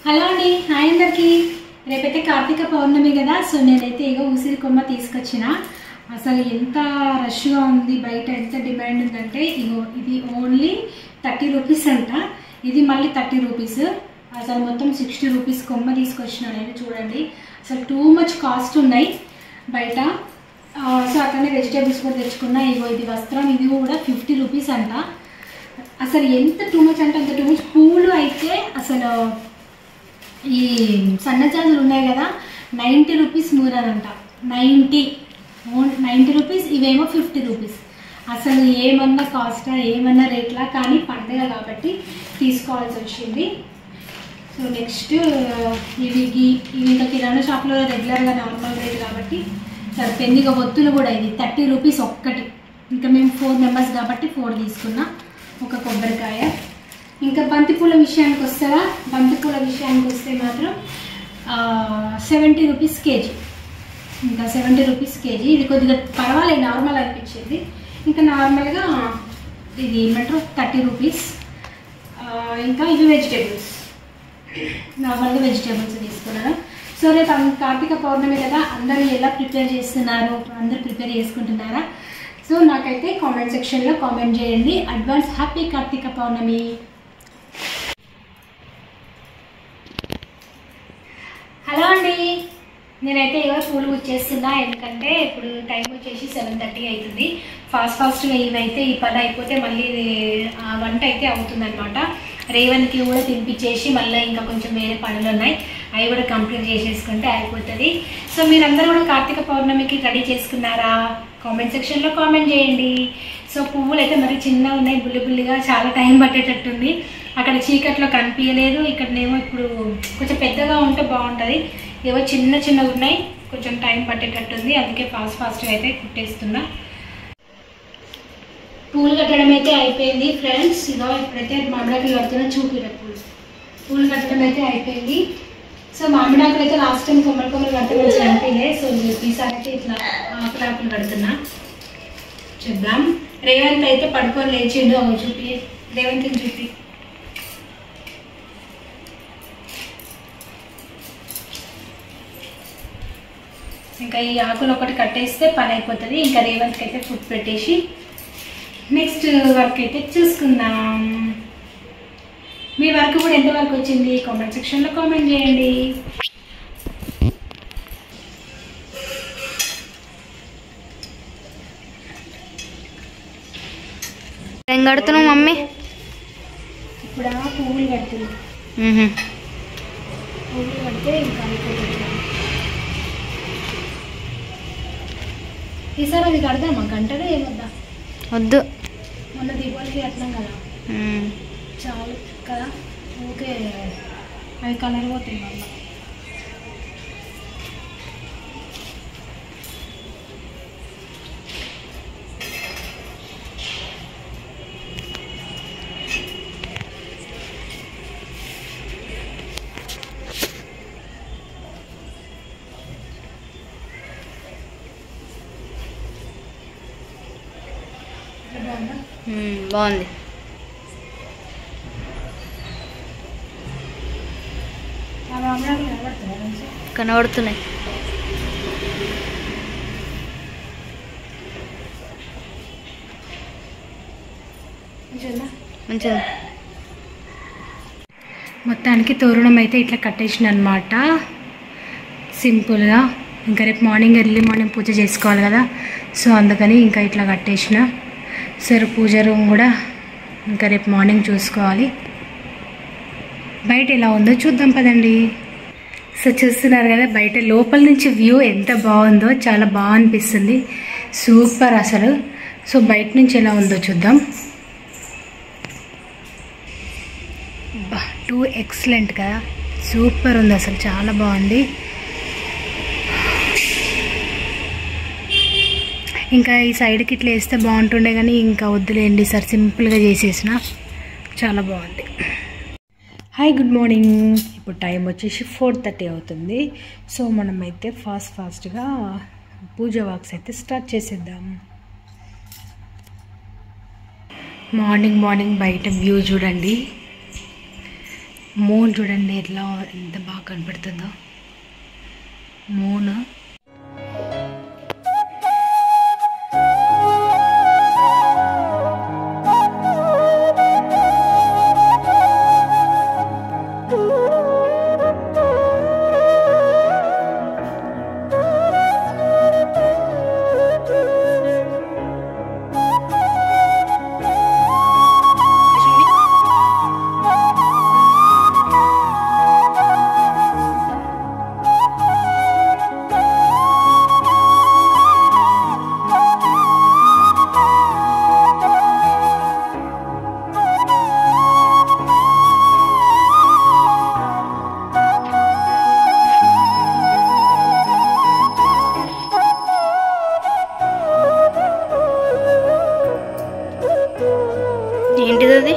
Hello అండి, hi అందరికి. రేపైతే కార్తీక పౌర్ణమి కదా. సో నేనైతే ఇగో ఉసిరి కొమ్మ తీసుకొచ్చిన. అసలు ఎంత రష్గా ఉంది బయట, ఎంత డిమాండ్ ఉందంటే ఇగో ఇది ఓన్లీ 30 రూపీస్ అంట. ఇది మళ్ళీ 30 రూపీస్. అసలు మొత్తం 60 రూపీస్ కొమ్మ తీసుకొచ్చిన నేను. చూడండి అసలు టూ మచ్ కాస్ట్ ఉన్నాయి బయట. సో అట్లనే వెజిటేబుల్స్ కూడా తెచ్చుకున్నా. ఇగో ఇది వస్త్రం, ఇది కూడా 50 రూపీస్ అంట. అసలు ఎంత టూ మచ్ అంటే అంత టూ మచ్. పూలు అయితే అసలు ఈ సన్నజాజులు ఉన్నాయి కదా, 90 రూపీస్ మూరనంట. 90 రూపీస్. ఇవేమో 50 రూపీస్. అసలు ఏమన్నా కాస్టా, ఏమన్నా రేట్లా, కానీ పండుగ కాబట్టి తీసుకోవాల్సి వచ్చింది. సో నెక్స్ట్ ఇవి ఇంకా కిరాణా షాప్లో రెగ్యులర్గా నార్మల్ రేట్ కాబట్టి సరిపోయింది. ఇక ఒత్తులు కూడా ఇది 30 రూపీస్ ఒక్కటి. ఇంకా మేము 4 మెంబర్స్ కాబట్టి 4 తీసుకున్నా. ఒక కొబ్బరికాయ. ఇంకా బంతిపూల విషయానికి వస్తారా, బంతిపూల విషయానికి వస్తే మాత్రం 70 రూపీస్ కేజీ. ఇంకా 70 రూపీస్ కేజీ. ఇది కొద్దిగా పర్వాలేదు, నార్మల్ అనిపించింది. ఇంకా నార్మల్గా ఇది ఏమంటారు 30 రూపీస్. ఇంకా ఇవి వెజిటేబుల్స్, నార్మల్గా వెజిటేబుల్స్ తీసుకున్నాను. సో రేపు కార్తీక పౌర్ణమి కదా, అందరూ ఎలా ప్రిపేర్ చేస్తున్నారు, అందరూ ప్రిపేర్ చేసుకుంటున్నారా? సో నాకైతే కామెంట్ సెక్షన్లో కామెంట్ చేయండి. అడ్వాన్స్ హ్యాపీ కార్తీక పౌర్ణమి. హలో అండి, నేనైతే ఇవాళ పూలు గుచ్చేస్తున్నా. ఎందుకంటే ఇప్పుడు టైం వచ్చేసి 7:30 అవుతుంది. ఫాస్ట్గా ఇవైతే ఈ పని అయిపోతే మళ్ళీ వంట అయితే అవుతుందన్నమాట. రేవన్కి కూడా తినిపించేసి మళ్ళీ ఇంకా కొంచెం వేరే పనులు ఉన్నాయి, అవి కూడా కంప్లీట్ చేసేసుకుంటే అయిపోతుంది. సో మీరందరూ కూడా కార్తీక పౌర్ణమికి రెడీ చేసుకున్నారా? కామెంట్ సెక్షన్లో కామెంట్ చేయండి. సో పువ్వులు అయితే మరి చిన్నగా ఉన్నాయి, బుల్లిగా, చాలా టైం పట్టేటట్టుంది. అక్కడ చీకట్లో కనిపించలేదు, ఇక్కడనేమో ఇప్పుడు కొంచెం పెద్దగా ఉంటే బాగుంటుంది. ఏవో చిన్నగా ఉన్నాయి, కొంచెం టైం పట్టేటట్టుంది. అందుకే ఫాస్ట్గా అయితే కుట్టేస్తున్నా. పూలు కట్టడం అయితే అయిపోయింది ఫ్రెండ్స్. ఇదో ఇప్పుడైతే మామిడాకులు కడుతున్నా. చూపిరా పూలు కట్టడం అయితే అయిపోయింది. సో మామిడాకులు అయితే లాస్ట్ టైం కొమ్మలు కడితే మంచిగా అనిపించలే. సో ఈసారి అయితే ఇట్లా ఆకులు కడుతున్నా. చూద్దాం. రేవంత్ అయితే పడుకొని లేచిండు. చూపి రేవంత్ చూపి. ఇంకా ఈ ఆకులు ఒకటి కట్టేస్తే పని అయిపోతుంది. ఇంకా రేవంత్కి అయితే ఫుడ్ పెట్టేసి నెక్స్ట్ వర్క్ అయితే చూసుకుందాం. మీ వర్క్ కూడా ఎంతవరకు వచ్చింది కామెంట్ సెక్షన్లో కామెంట్ చేయండి. ఏం కడుతున్నావు మమ్మీ? ఇప్పుడు పువ్వులు కడుతుంది. పువ్వులు కడితే ఇంకా అయిపోతుంది. ఈసారి అది కడదామా? గంటనే ఏమొద్దా? వద్దు, మొన్న దీపావళికి కట్టినాం కదా, చాలు కదా. ఓకే, అది కలర్ పోతుంది మళ్ళీ. బాగుంది. కనబడుతున్నాయి. మంచిగా. మొత్తానికి తోరణం అయితే ఇట్లా కట్టేసిన అనమాట, సింపుల్గా. ఇంకా రేపు ఎర్లీ మార్నింగ్ పూజ చేసుకోవాలి కదా. సో అందుకని ఇంకా ఇట్లా కట్టేసిన. సరే పూజ రూమ్ కూడా ఇంకా రేపు మార్నింగ్ చూసుకోవాలి. బయట ఎలా ఉందో చూద్దాం పదండి. సో చూస్తున్నారు కదా బయట లోపల నుంచి వ్యూ ఎంత బాగుందో, చాలా బాగా అనిపిస్తుంది. సూపర్ అసలు. సో బయట నుంచి ఎలా ఉందో చూద్దాం. టూ ఎక్సలెంట్ కదా, సూపర్ ఉంది అసలు, చాలా బాగుంది. ఇంకా ఈ సైడ్కి ఇట్లా వేస్తే బాగుంటుండే కానీ ఇంకా వద్దులేండి సార్, సింపుల్గా చేసేసిన. చాలా బాగుంది. Hi, good morning. ఇప్పుడు టైం వచ్చేసి 4:30 అవుతుంది. సో మనమైతే ఫాస్ట్గా పూజ వర్క్స్ అయితే స్టార్ట్ చేసేద్దాం. మార్నింగ్ బయట వ్యూ చూడండి, మూన్ చూడండి ఎట్లా ఎంత బాగా కనపడుతుందో మూన్. ఏంటిది అది?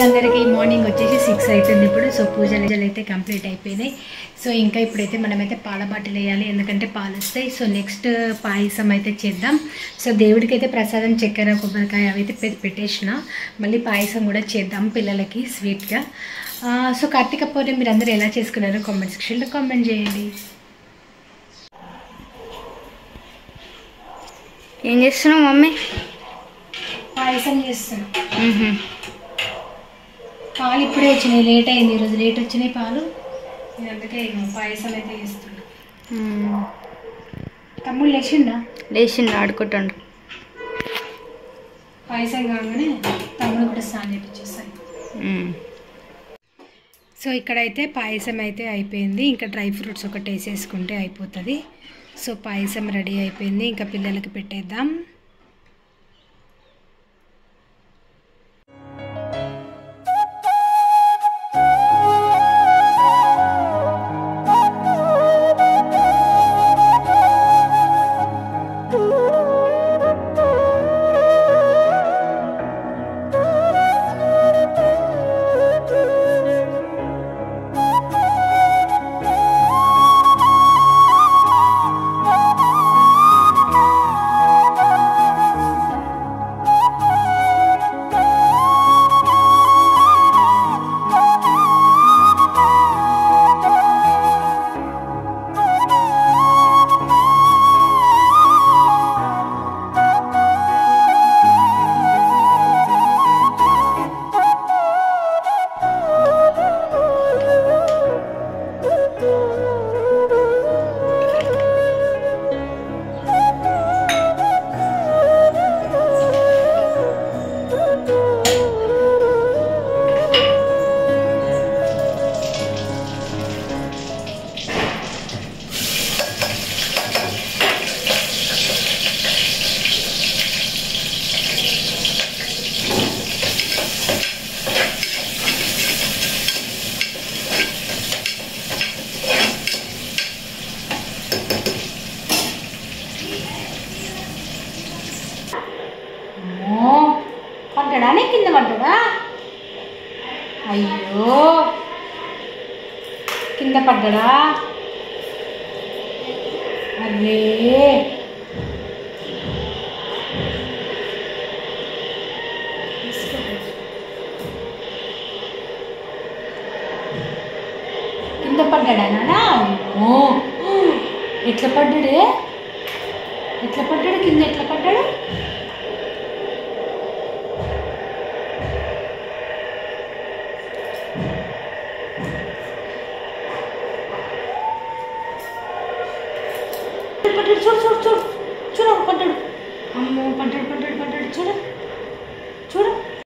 అందరికీ మార్నింగ్ వచ్చేసి 6 అవుతుంది ఇప్పుడు. సో పూజలు అయితే కంప్లీట్ అయిపోయినాయి. సో ఇంకా ఇప్పుడైతే మనమైతే పాల బాటిల్ వేయాలి, ఎందుకంటే పాలు వస్తాయి. సో నెక్స్ట్ పాయసం అయితే చేద్దాం. సో దేవుడికి అయితే ప్రసాదం చక్కెర కొబ్బరికాయ అవి అయితే పెట్టేసిన, మళ్ళీ పాయసం కూడా చేద్దాం పిల్లలకి స్వీట్గా. సో కార్తీక పౌర్ణమి మీరు అందరూ ఎలా చేసుకున్నారో కామెంట్ సెక్షన్లో కామెంట్ చేయండి. ఏం చేస్తున్నావు మమ్మీ? పాయసం చేస్తున్నాం. పాలు ఇప్పుడే వచ్చినాయి, లేట్ అయింది ఈరోజు, లేట్ వచ్చినాయి పాలు, నేను అందుకే పాయసం అయితే చేస్తున్నా. తమ్ముడు లేచిండు ఆడుకుంటాడు. పాయసం కాగానే తమ్ముడు కూడా స్నానం చేపించేస్తాను. సో ఇక్కడైతే పాయసం అయితే అయిపోయింది. ఇంకా డ్రై ఫ్రూట్స్ ఒకటి వేసేసుకుంటే అయిపోతుంది. సో పాయసం రెడీ అయిపోయింది. ఇంకా పిల్లలకి పెట్టేద్దాం. పడ్డానే కింద పడ్డా? అయ్యో కింద పడ్డా? అరే కింద పడ్డా నానా? అయ్యో ఎట్లా పడ్డాడే? ఎట్లా పడ్డాడు? కింద ఎట్లా పడ్డాడు? పడ్డాడు చూడు చూడు చూడు చూడు పడ్డాడు. అమ్మో పడ్డాడు పడ్డాడు పడ్డాడు చూడు.